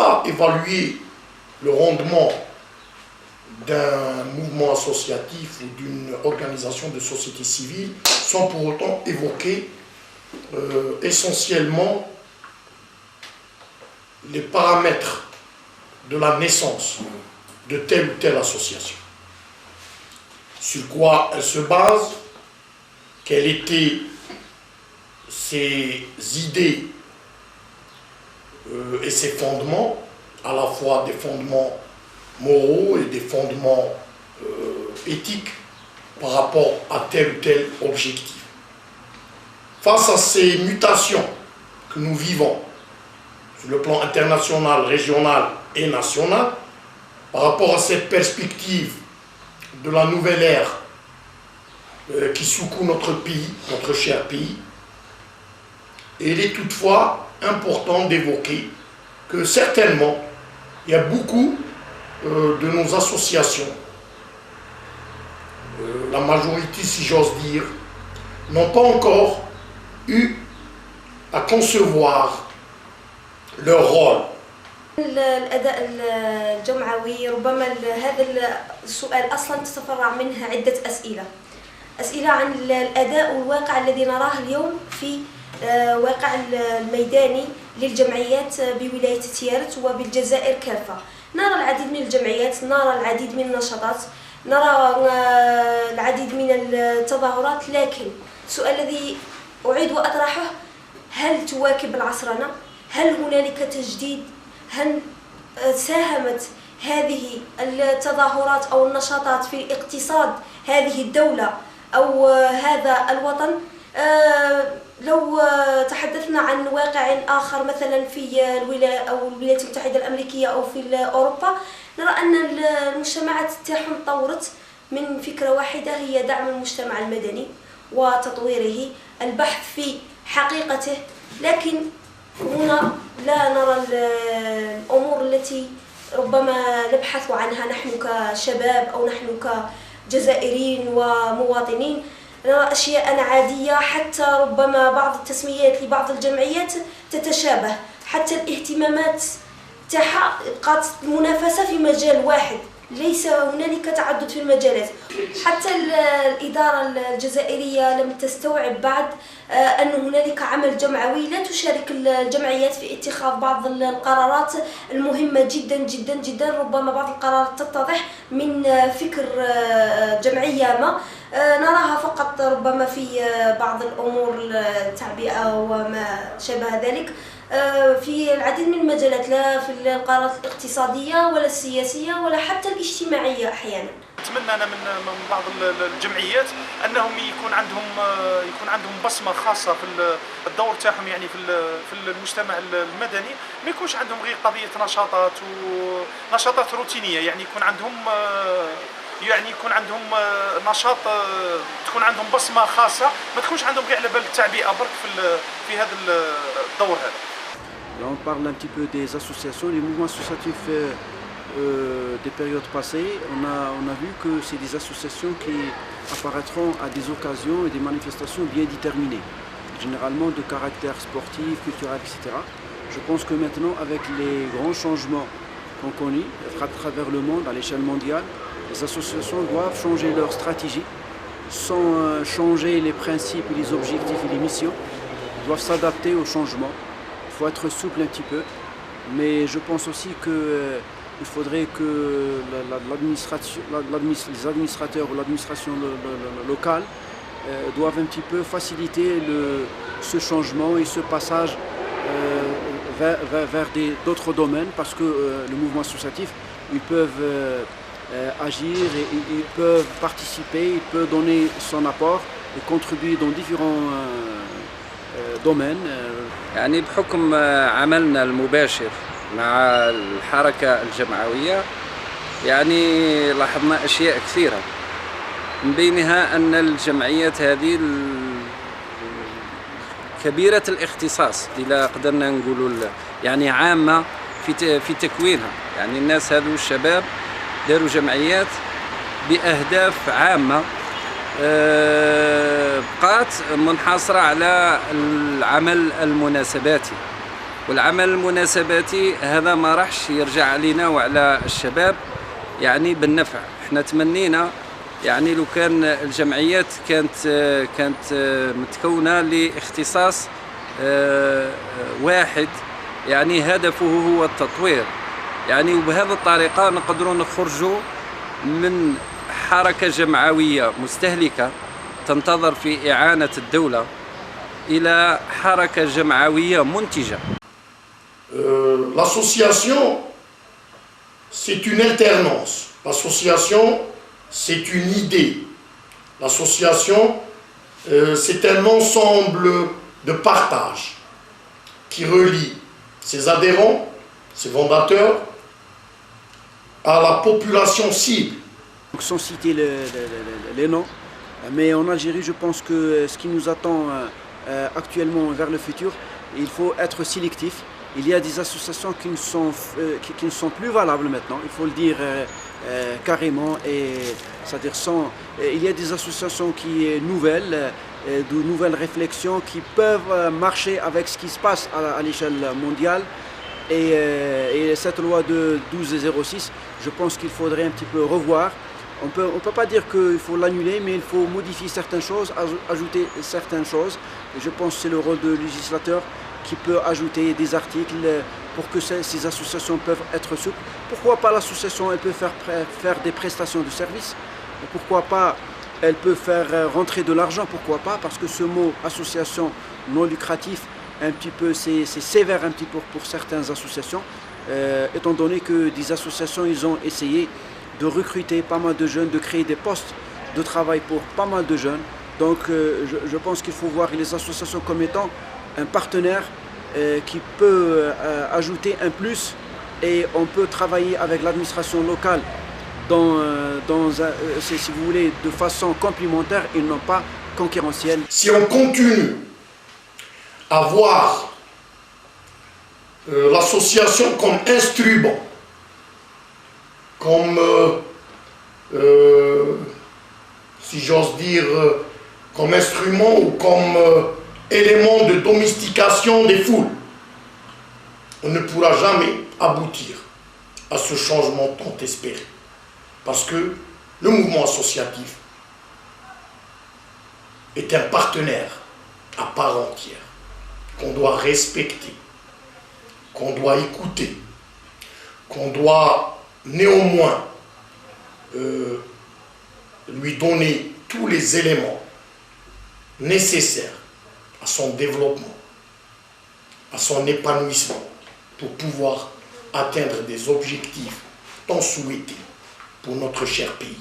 pas évaluer le rendement d'un mouvement associatif ou d'une organisation de société civile sans pour autant évoquer essentiellement les paramètres de la naissance de telle ou telle association. Sur quoi elle se base, quelles étaient ses idées et ses fondements, à la fois des fondements moraux et des fondements éthiques par rapport à tel ou tel objectif. Face à ces mutations que nous vivons sur le plan international, régional et national, par rapport à cette perspective de la nouvelle ère qui secoue notre pays, notre cher pays, il est toutefois important d'évoquer que certainement, il y a beaucoup de nos associations, la majorité si j'ose dire, n'ont pas encore eu à concevoir leur rôle. الأداء الجمعوي ربما هذا السؤال أصلا تتفرع منه عدة أسئلة عن الأداء والواقع الذي نراه اليوم في واقع الميداني للجمعيات بولاية تيارت وبالجزائر كافة. نرى العديد من الجمعيات، نرى العديد من النشاطات، نرى العديد من التظاهرات، لكن السؤال الذي أعيد وأطرحه: هل تواكب العصرنة؟ هل هنالك تجديد؟ هل ساهمت هذه التظاهرات أو النشاطات في اقتصاد هذه الدولة أو هذا الوطن؟ لو تحدثنا عن واقع آخر مثلا في الولايات المتحدة الأمريكية أو في أوروبا، نرى أن المجتمعات تاعهم طورت من فكرة واحدة، هي دعم المجتمع المدني وتطويره، البحث في حقيقته. لكن هنا لا نرى الأمور التي ربما نبحث عنها نحن كشباب أو نحن كجزائريين ومواطنين. نرى أشياء عادية، حتى ربما بعض التسميات لبعض الجمعيات تتشابه، حتى الاهتمامات تاعها بقات المنافسة في مجال واحد، ليس هنالك تعدد في المجالات. حتى الإدارة الجزائرية لم تستوعب بعد أن هنالك عمل جمعوي، لا تشارك الجمعيات في اتخاذ بعض القرارات المهمة جدا جدا جدا. ربما بعض القرارات تتضح من فكر جمعية ما نراها فقط ربما في بعض الأمور التعبئة وما شابه ذلك، في العديد من المجالات، لا في القرارات الاقتصادية ولا السياسية ولا حتى الاجتماعية أحيانا. أتمنى أنا من بعض الجمعيات أنهم يكون عندهم بصمة خاصة في الدور تاعهم، يعني في المجتمع المدني، ما يكونش عندهم غير قضية نشاطات روتينية، يعني يكون عندهم نشاط، تكون عندهم بصمة خاصة، ما تكونش عندهم غير على بال التعبئة برك في هذا الدور هذا. Là, on parle un petit peu des associations, des mouvements associatifs des périodes passées. On a vu que c'est des associations qui apparaîtront à des occasions et des manifestations bien déterminées, généralement de caractère sportif, culturel, etc. Je pense que maintenant, avec les grands changements qu'on connaît à travers le monde, à l'échelle mondiale, les associations doivent changer leur stratégie, sans changer les principes, les objectifs et les missions. Ils doivent s'adapter au changement. Il faut être souple un petit peu, mais je pense aussi qu'il faudrait que les administrateurs ou l'administration locale doivent un petit peu faciliter ce changement et ce passage vers d'autres domaines, parce que le mouvement associatif, ils peuvent agir et ils peuvent participer, ils peuvent donner son apport et contribuer dans différents domaines. يعني بحكم عملنا المباشر مع الحركة الجمعوية، يعني لاحظنا أشياء كثيرة، من بينها أن الجمعيات هذه كبيرة الاختصاص، إذا قدرنا نقولوا يعني عامة في تكوينها. يعني الناس هذو الشباب داروا جمعيات بأهداف عامة، بقات منحصرة على العمل المناسباتي والعمل المناسباتي هذا ما راحش يرجع علينا وعلى الشباب يعني بالنفع. احنا تمنينا يعني لو كان الجمعيات كانت متكونة لاختصاص واحد يعني هدفه هو التطوير يعني، وبهذه الطريقة نقدروا نخرجوا من حركة جمعوية مستهلكة تنتظر في إعانة الدولة إلى حركة جمعوية منتجة. L'association, c'est une alternance. L'association, c'est une idée. L'association, c'est un ensemble de partage qui relie ses adhérents, ses fondateurs, à la population cible. Sans citer les noms, mais en Algérie, je pense que ce qui nous attend actuellement vers le futur, il faut être sélectif. Il y a des associations qui ne sont plus valables maintenant, il faut le dire carrément, c'est-à-dire il y a des associations qui sont nouvelles, de nouvelles réflexions qui peuvent marcher avec ce qui se passe à l'échelle mondiale. Et cette loi de 1206, je pense qu'il faudrait un petit peu revoir. On peut pas dire qu'il faut l'annuler, mais il faut modifier certaines choses, ajouter certaines choses. Et je pense que c'est le rôle de législateur qui peut ajouter des articles pour que ces associations peuvent être souples. Pourquoi pas l'association, elle peut faire des prestations de services? Pourquoi pas elle peut faire rentrer de l'argent? Pourquoi pas? Parce que ce mot association non lucratif, un petit peu, c'est sévère un petit peu pour certaines associations, étant donné que des associations, ils ont essayé de recruter pas mal de jeunes, de créer des postes de travail pour pas mal de jeunes. Donc je pense qu'il faut voir les associations comme étant un partenaire qui peut ajouter un plus, et on peut travailler avec l'administration locale si vous voulez, de façon complémentaire et non pas concurrentielle. Si on continue à voir l'association comme instrument, comme, si j'ose dire, comme instrument ou comme élément de domestication des foules, on ne pourra jamais aboutir à ce changement tant espéré. Parce que le mouvement associatif est un partenaire à part entière, qu'on doit respecter, qu'on doit écouter, qu'on doit néanmoins lui donner tous les éléments nécessaires à son développement, à son épanouissement, pour pouvoir atteindre des objectifs tant souhaités pour notre cher pays.